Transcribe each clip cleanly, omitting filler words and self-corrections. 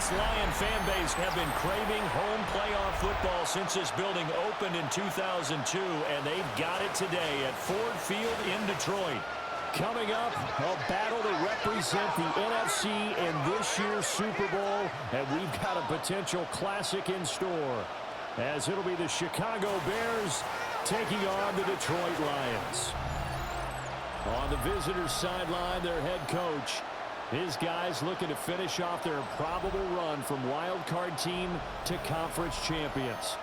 This Lion fan base have been craving home playoff football since this building opened in 2002, and they've got it today at Ford Field in Detroit. Coming up, a battle to represent the NFC in this year's Super Bowl, and we've got a potential classic in store, as it'll be the Chicago Bears taking on the Detroit Lions. On the visitors' sideline, their head coach. His guys looking to finish off their probable run from wild card team to conference champions.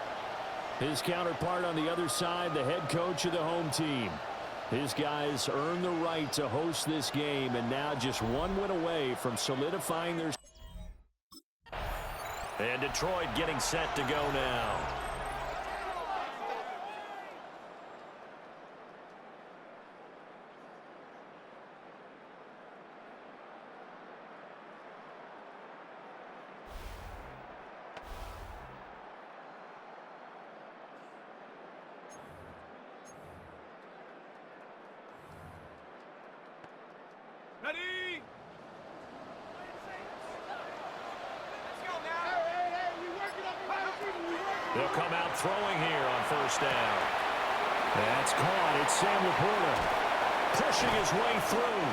His counterpart on the other side, the head coach of the home team. His guys earned the right to host this game, and now just one win away from solidifying their... And Detroit getting set to go now. Ready? Let's go now. Hey, we working up the They'll come out throwing here on first down. That's caught. It's Sam Laporta pushing his way through.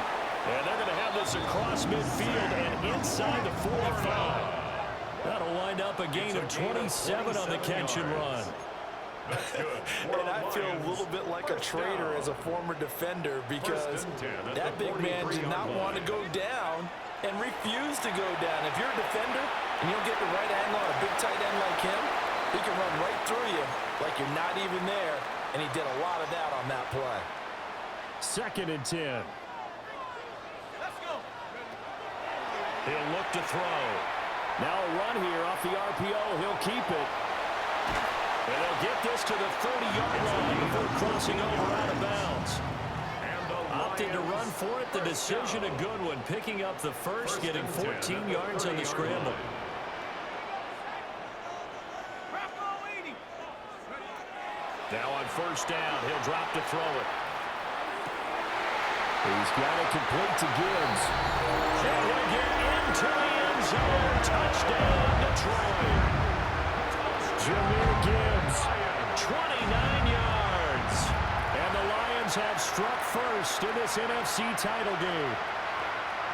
And they're going to have this across midfield and inside the 45. That'll wind up a gain of 27 on the catch and run. And I feel a little bit like a traitor as a former defender because that big man did not want to go down and refused to go down. If you're a defender and you don't get the right angle on a big tight end like him, he can run right through you like you're not even there, and he did a lot of that on that play. 2nd and 10. Let's go. He'll look to throw. Now a run here off the RPO. He'll keep it. And they'll get this to the 30-yard line before crossing over out of bounds. Opting to run for it. The decision a good one. Picking up the first, getting 14 yards on the scramble. Now on first down, he'll drop to throw it. He's got it complete to Gibbs. And he'll get into the end zone. Touchdown, Detroit. Jahmyr Gibbs. 29 yards. And the Lions have struck first in this NFC title game.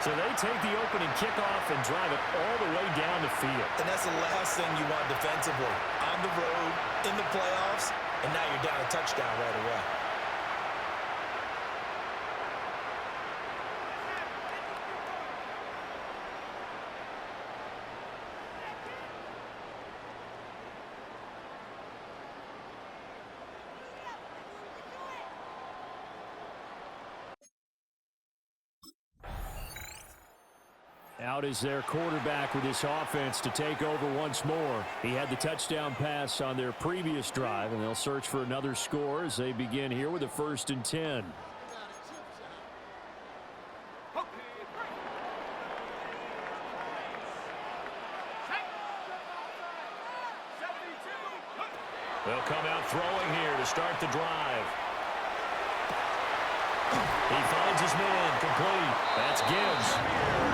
So they take the opening kickoff and drive it all the way down the field. And that's the last thing you want defensively. On the road, in the playoffs, and now you're down a touchdown right away. Out is their quarterback with this offense to take over once more. He had the touchdown pass on their previous drive, and they'll search for another score as they begin here with a 1st and 10. They'll come out throwing here to start the drive. He finds his man, complete. That's Gibbs.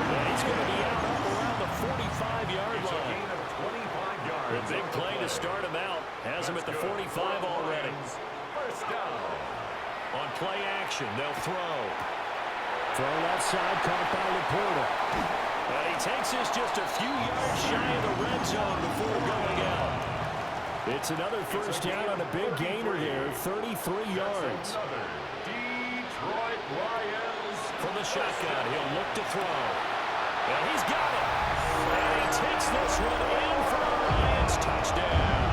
And he's going to be out around the 45-yard line. The big play to start him out has him at the 45 already. On play action, they'll throw. Throw left side, caught by Laporta. And he takes this just a few yards shy of the red zone before going out. It's another first down on a big gainer here, 33 yards. Detroit Lions. From the shotgun, he'll look to throw. And he's got it. And he takes this one in for a Lions touchdown.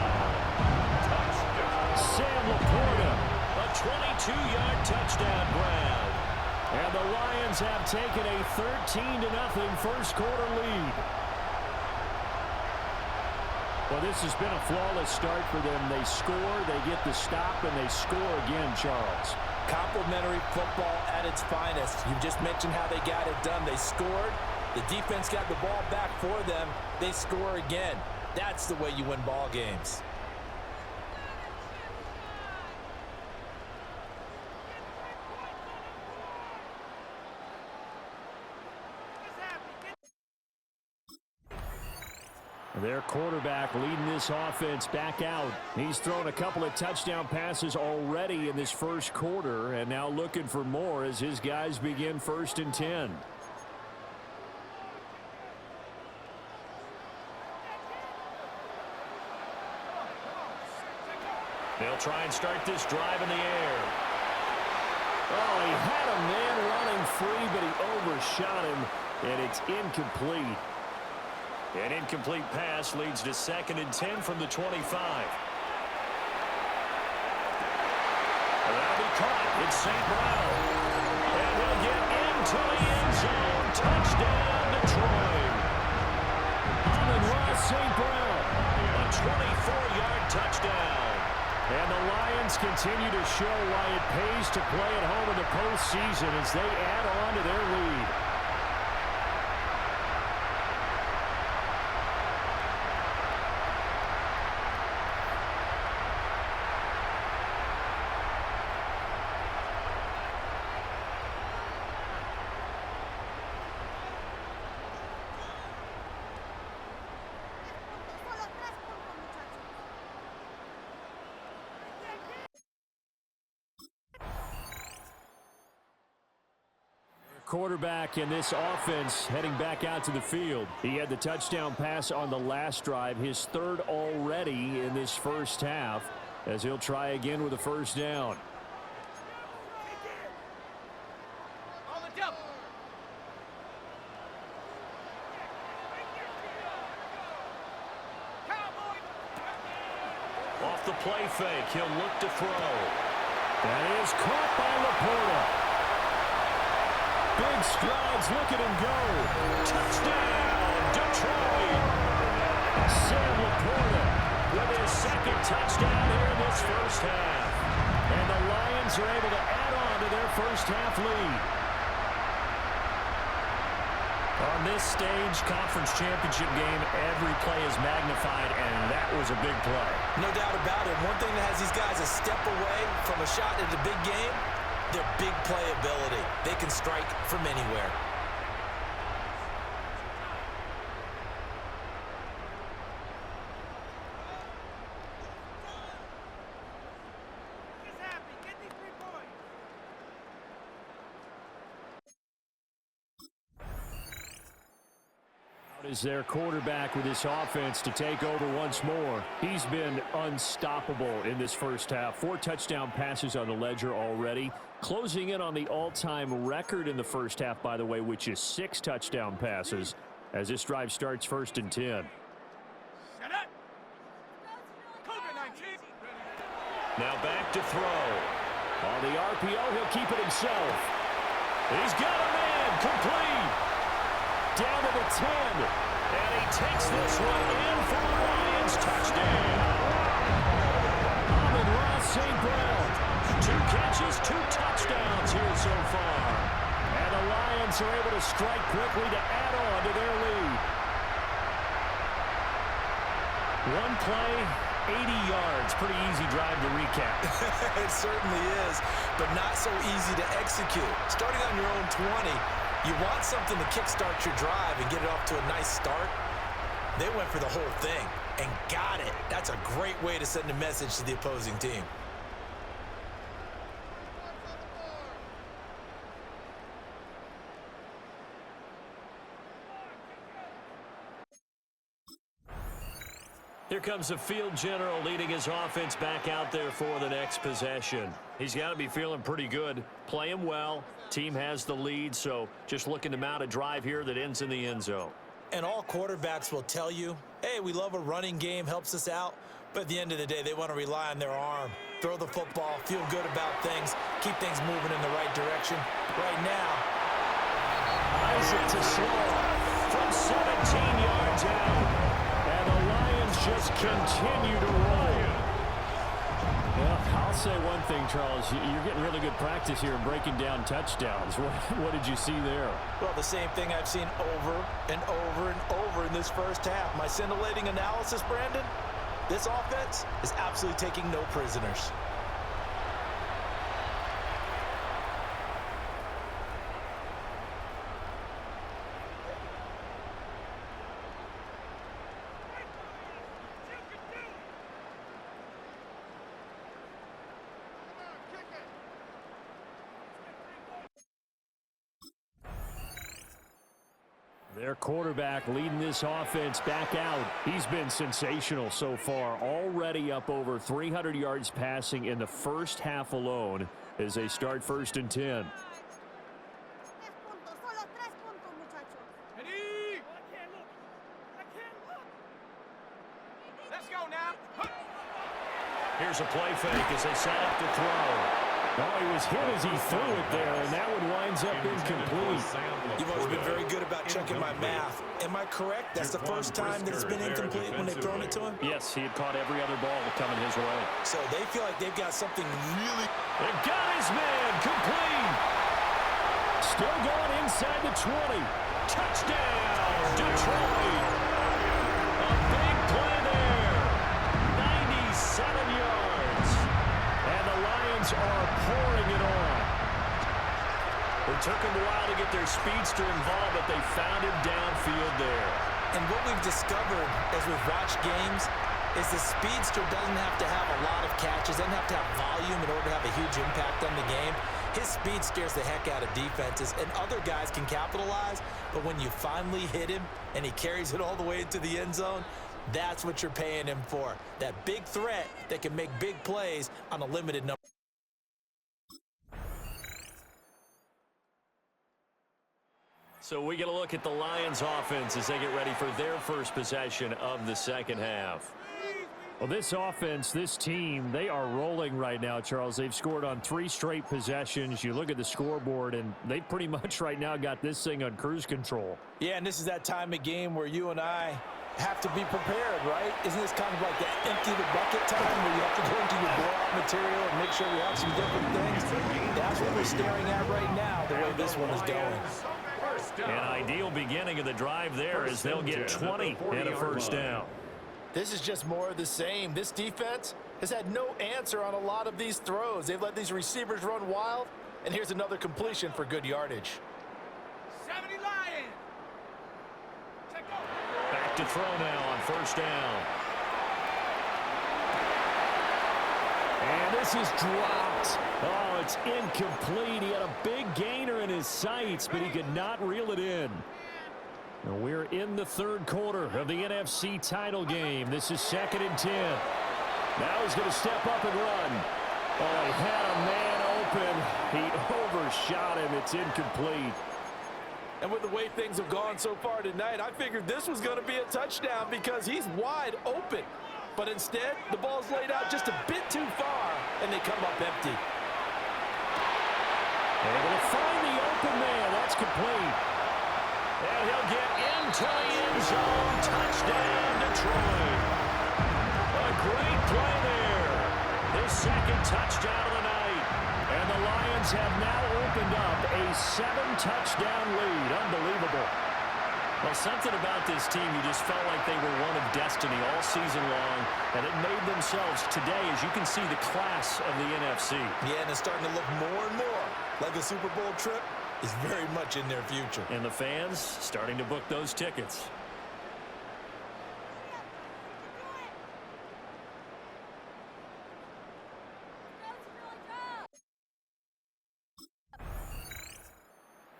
Sam Laporta, a 22-yard touchdown grab. And the Lions have taken a 13-0 first quarter lead. Well, this has been a flawless start for them. They score, they get the stop, and they score again, Charles. Complimentary football at its finest. You just mentioned how they got it done. They scored. The defense got the ball back for them. They score again. That's the way you win ball games. Their quarterback leading this offense back out. He's thrown a couple of touchdown passes already in this first quarter, and now looking for more as his guys begin 1st and 10. They'll try and start this drive in the air. Oh, he had a man running free, but he overshot him, and it's incomplete. An incomplete pass leads to 2nd and 10 from the 25. That'll be caught. It's St. Brown. And he'll get into the end zone. Touchdown, Detroit. Amon-Ra St. Brown. A 24-yard touchdown. And the Lions continue to show why it pays to play at home in the postseason as they add on to their lead. Quarterback in this offense heading back out to the field. He had the touchdown pass on the last drive, his 3rd already in this first half, as he'll try again with a 1st down. Off the play fake, he'll look to throw. That is caught by Laporta. Big strides, look at him go. Touchdown, Detroit. Sam Laporta With his 2nd touchdown here in this first half. And the Lions are able to add on to their first half lead. On this stage, conference championship game, every play is magnified, and that was a big play. No doubt about it. One thing that has these guys a step away from a shot at the big game, their big play ability. They can strike from anywhere. Is their quarterback with this offense to take over once more. He's been unstoppable in this first half. 4 touchdown passes on the ledger already. Closing in on the all-time record in the first half, by the way, which is 6 touchdown passes as this drive starts 1st and 10. Now back to throw. On the RPO, he'll keep it himself. He's got a man complete. Down to the 10. And he takes this one in for the Lions. Touchdown. Amon-Ra St. Brown. 2 catches, 2 touchdowns here so far. And the Lions are able to strike quickly to add on to their lead. One play, 80 yards. Pretty easy drive to recap. It certainly is, but not so easy to execute. Starting on your own 20, you want something to kickstart your drive and get it off to a nice start. They went for the whole thing and got it. That's a great way to send a message to the opposing team. Here comes the field general leading his offense back out there for the next possession. He's got to be feeling pretty good, playing well. Team has the lead, so just looking to mount a drive here that ends in the end zone. And all quarterbacks will tell you, hey, we love a running game, helps us out. But at the end of the day, they want to rely on their arm, throw the football, feel good about things, keep things moving in the right direction. Right now, Isaac to slow From 17 yards out. And the Lions just continue to roll. Well, I'll say one thing, Charles. You're getting really good practice here breaking down touchdowns. What did you see there? well, the same thing I've seen over and over and over in this first half. My scintillating analysis, Brandon, this offense is absolutely taking no prisoners. Their quarterback leading this offense back out. He's been sensational so far. Already up over 300 yards passing in the first half alone as they start 1st and 10. Let's go now. Here's a play fake as they set up to throw. Oh, he was hit as he threw it there, and that one winds up incomplete. You've always been very good about checking my math. Am I correct? That's the first time that it's been incomplete when they've thrown it to him? Yes, he had caught every other ball coming his way. So they feel like they've got something really... They got his man, complete. Still going inside the 20. Touchdown, Detroit. A big play there. 97 yards. And the Lions are pouring it on. It took them a while to get their speedster involved, but they found him downfield there. And what we've discovered as we've watched games is the speedster doesn't have to have a lot of catches, doesn't have to have volume in order to have a huge impact on the game. His speed scares the heck out of defenses, and other guys can capitalize, but when you finally hit him and he carries it all the way into the end zone, that's what you're paying him for. That big threat that can make big plays on a limited number. So we get a look at the Lions offense as they get ready for their first possession of the second half. Well, this offense, this team, they are rolling right now, Charles. They've scored on 3 straight possessions. You look at the scoreboard, and they pretty much right now got this thing on cruise control. Yeah, and this is that time of game where you and I have to be prepared, right? Isn't this kind of like that empty the bucket time where you have to go into your blowout material and make sure we have some different things? That's what we're staring at right now, the way this one is going. An ideal beginning of the drive there as they'll get 20 and a first down. This is just more of the same. This defense has had no answer on a lot of these throws. They've let these receivers run wild, and here's another completion for good yardage. 70 Lions. Check go. Back to throw now on first down. And this is dropped. Oh, it's incomplete. He had a big gainer in his sights, but he could not reel it in. And we're in the 3rd quarter of the NFC title game. This is 2nd and 10. Now he's going to step up and run. Oh, he had a man open. He overshot him. It's incomplete. And with the way things have gone so far tonight, I figured this was going to be a touchdown because he's wide open. But instead, the ball's laid out just a bit too far, and they come up empty. Able to find the open man. That's complete. And he'll get into the end zone. Touchdown, Detroit. A great play there. His 2nd touchdown of the night. And the Lions have now opened up a 7-touchdown lead. Unbelievable. Well, something about this team, you just felt like they were one of destiny all season long, and it made themselves today, as you can see, the class of the NFC. Yeah, and it's starting to look more and more like a Super Bowl trip is very much in their future. And the fans starting to book those tickets.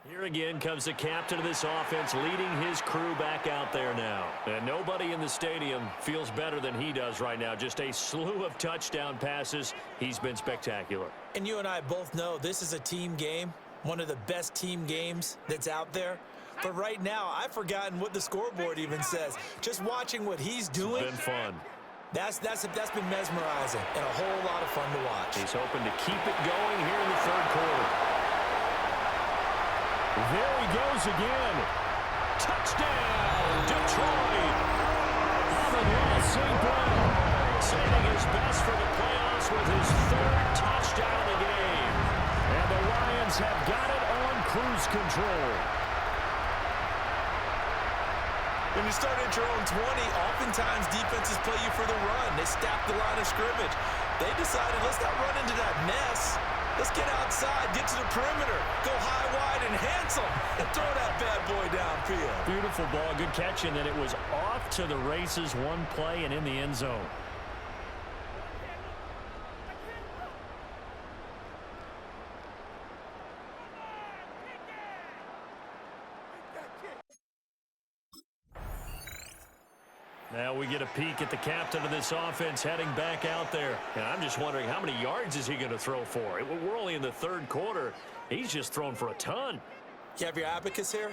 Here again comes the captain of this offense leading his crew back out there now. And nobody in the stadium feels better than he does right now. Just a slew of touchdown passes. He's been spectacular. And you and I both know this is a team game, one of the best team games that's out there. But right now, I've forgotten what the scoreboard even says. Just watching what he's doing. It's been fun. That's been mesmerizing and a whole lot of fun to watch. He's hoping to keep it going here in the 3rd quarter. There he goes again. Touchdown, Detroit. Amon-Ra St. Brown. Saving his best for the playoffs with his 3rd touchdown of the game. And the Lions have got it on cruise control. When you start at your own 20, oftentimes defenses play you for the run. They stack the line of scrimmage. They decided, let's not run into that mess. Let's get outside, get to the perimeter, go high, wide, and handsome, and throw that bad boy downfield. Beautiful ball, good catch, and then it was off to the races, one play, and in the end zone. Now we get a peek at the captain of this offense heading back out there. And I'm just wondering how many yards is he going to throw for? We're only in the third quarter. He's just thrown for a ton. You have your abacus here?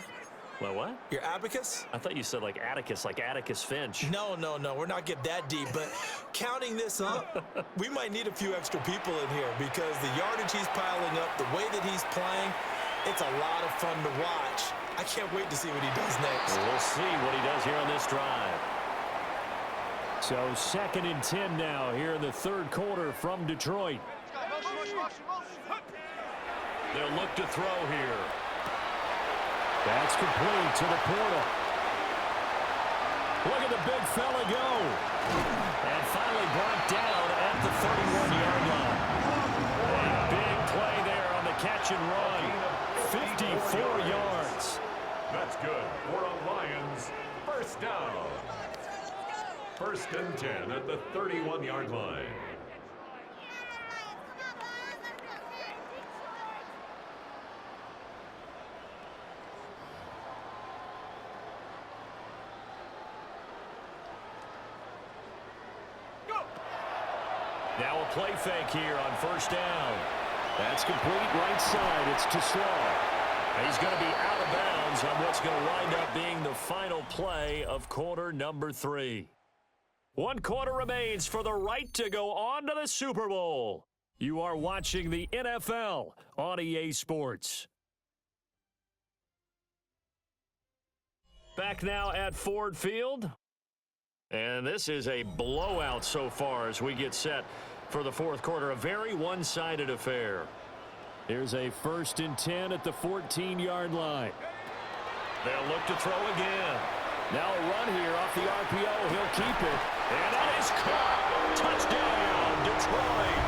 Well, what? Your abacus? I thought you said like Atticus Finch. No. We're not getting that deep. But counting this up, we might need a few extra people in here because the yardage he's piling up, the way that he's playing, it's a lot of fun to watch. I can't wait to see what he does next. We'll see what he does here on this drive. So 2nd and 10 now here in the third quarter from Detroit. They'll look to throw here. That's complete to the portal. Look at the big fella go. And finally brought down at the 31-yard line. A big play there on the catch and run. 54 yards. That's good for a Lions first down. 1st and 10 at the 31-yard line. Now a play fake here on 1st down. That's complete right side. It's to Slaw. He's going to be out of bounds on what's going to wind up being the final play of quarter number 3. 1 quarter remains for the right to go on to the Super Bowl. You are watching the NFL on EA Sports. Back now at Ford Field. And this is a blowout so far as we get set for the fourth quarter. A very one-sided affair. Here's a 1st and 10 at the 14-yard line. They'll look to throw again. Now a run here off the RPO. He'll keep it. And that is caught. Touchdown, Detroit.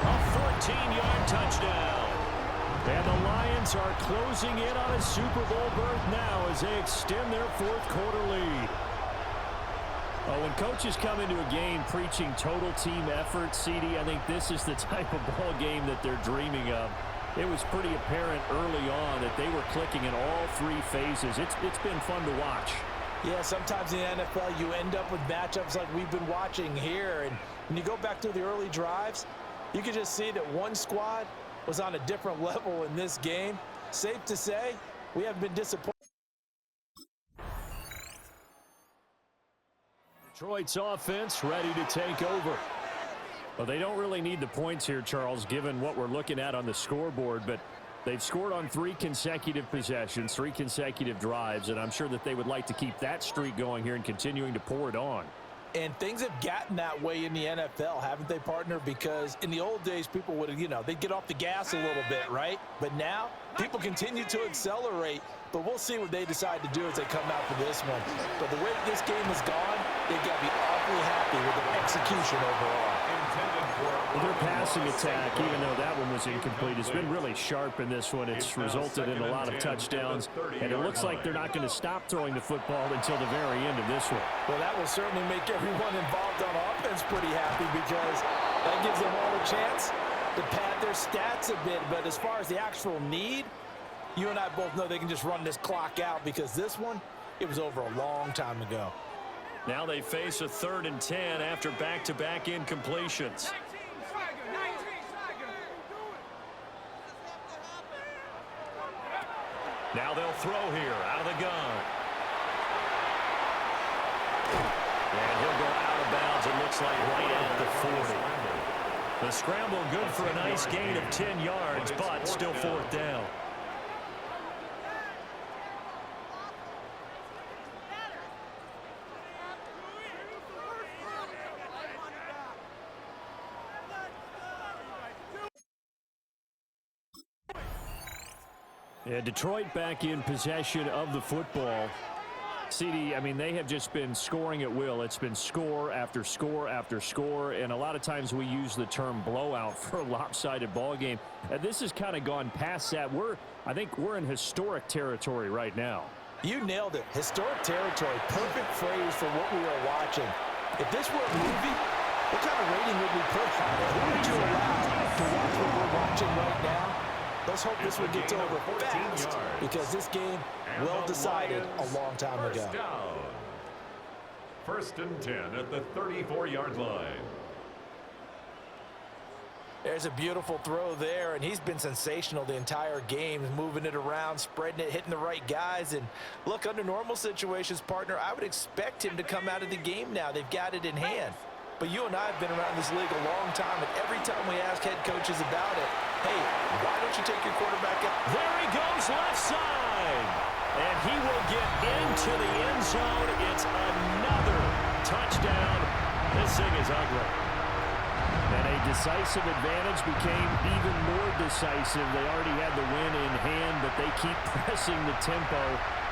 A 14-yard touchdown. And the Lions are closing in on a Super Bowl berth now as they extend their fourth quarter lead. Oh, when coaches come into a game preaching total team effort, CD, I think this is the type of ball game that they're dreaming of. It was pretty apparent early on that they were clicking in all 3 phases. It's been fun to watch. Yeah, sometimes in the NFL you end up with matchups like we've been watching here. And when you go back to the early drives, you can just see that one squad was on a different level in this game. Safe to say, we haven't been disappointed. Detroit's offense ready to take over. Well, they don't really need the points here, Charles, given what we're looking at on the scoreboard, but they've scored on 3 consecutive possessions, 3 consecutive drives, and I'm sure that they would like to keep that streak going here and continuing to pour it on. And things have gotten that way in the NFL, haven't they, partner? Because in the old days, people would, they'd get off the gas a little bit, right? But now, people continue to accelerate. But we'll see what they decide to do as they come out for this one. But the way that this game has gone, they've got to be awfully happy with their execution overall. Well, their passing attack, even though that one was incomplete, has been really sharp in this one. It's resulted in a lot of touchdowns, and it looks like they're not going to stop throwing the football until the very end of this one. Well, that will certainly make everyone involved on offense pretty happy because that gives them all a chance to pad their stats a bit. But as far as the actual need, you and I both know they can just run this clock out because this one, it was over a long time ago. Now they face a 3rd and 10 after back-to-back incompletions. Now they'll throw here out of the gun. And he'll go out of bounds, it looks like right at the 40. The scramble good for a nice gain of 10 yards, but still 4th down. Yeah, Detroit back in possession of the football. CD, I mean, they have just been scoring at will. It's been score after score after score, and a lot of times we use the term blowout for a lopsided ball game. This has kind of gone past that. I think we're in historic territory right now. You nailed it. Historic territory. Perfect phrase for what we are watching. If this were a movie, what kind of rating would we put on it? Who would you allow to watch what we're watching right now? Let's hope this one gets over fast because this game well decided a long time ago. First and 10 at the 34-yard line. There's a beautiful throw there, and he's been sensational the entire game, moving it around, spreading it, hitting the right guys. And look, under normal situations, partner, I would expect him to come out of the game now. They've got it in hand. But you and I have been around this league a long time, and every time we ask head coaches about it, hey, why don't you take your quarterback out? There he goes, left side. And he will get into the end zone. It's another touchdown. This thing is ugly. And a decisive advantage became even more decisive. They already had the win in hand, but they keep pressing the tempo,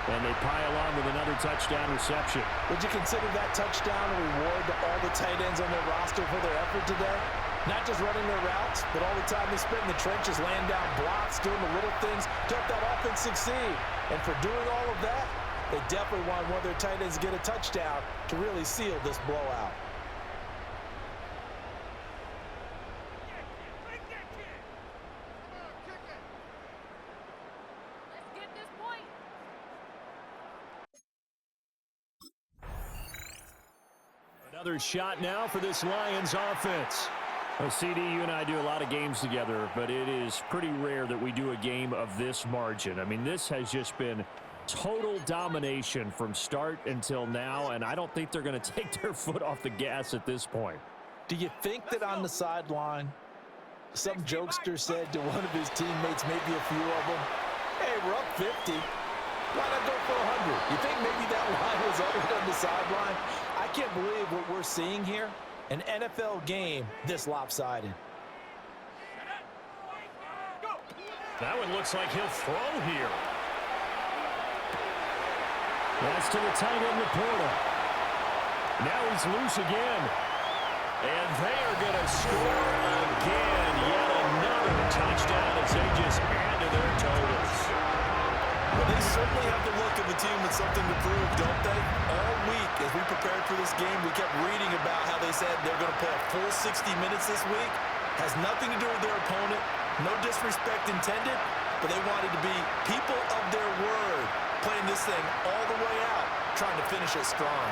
and they pile on with another touchdown reception. Would you consider that touchdown a reward to all the tight ends on their roster for their effort today? Not just running their routes, but all the time they spent in the trenches, laying down blocks, doing the little things to help that offense succeed. And for doing all of that, they definitely want one of their tight ends to get a touchdown to really seal this blowout. Another shot now for this Lions offense. Well, CD, you and I do a lot of games together, but it is pretty rare that we do a game of this margin. I mean, this has just been total domination from start until now, and I don't think they're going to take their foot off the gas at this point. Do you think that on the sideline, some jokester said to one of his teammates, maybe a few of them, hey, we're up 50. Why not go for 100? You think maybe that line was uttered on the sideline? I can't believe what we're seeing here. An NFL game this lopsided. That one looks like he'll throw here. That's to the tight end, Laporta. Now he's loose again. And they are going to score again. Yet another touchdown as they just add to their totals. Well, they certainly have the look of a team with something to prove, don't they? All week, as we prepared for this game, we kept reading about how they said they're going to play a full 60 minutes this week. Has nothing to do with their opponent. No disrespect intended, but they wanted to be people of their word, playing this thing all the way out, trying to finish it strong.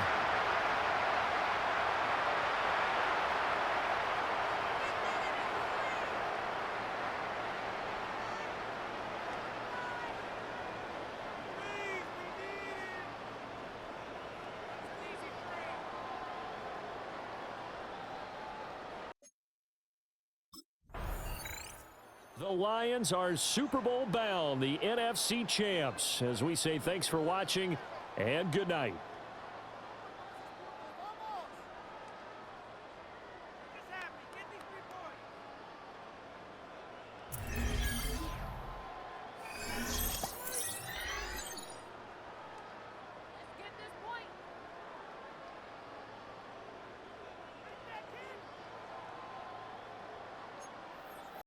The Lions are Super Bowl bound, the NFC champs. As we say, thanks for watching and good night.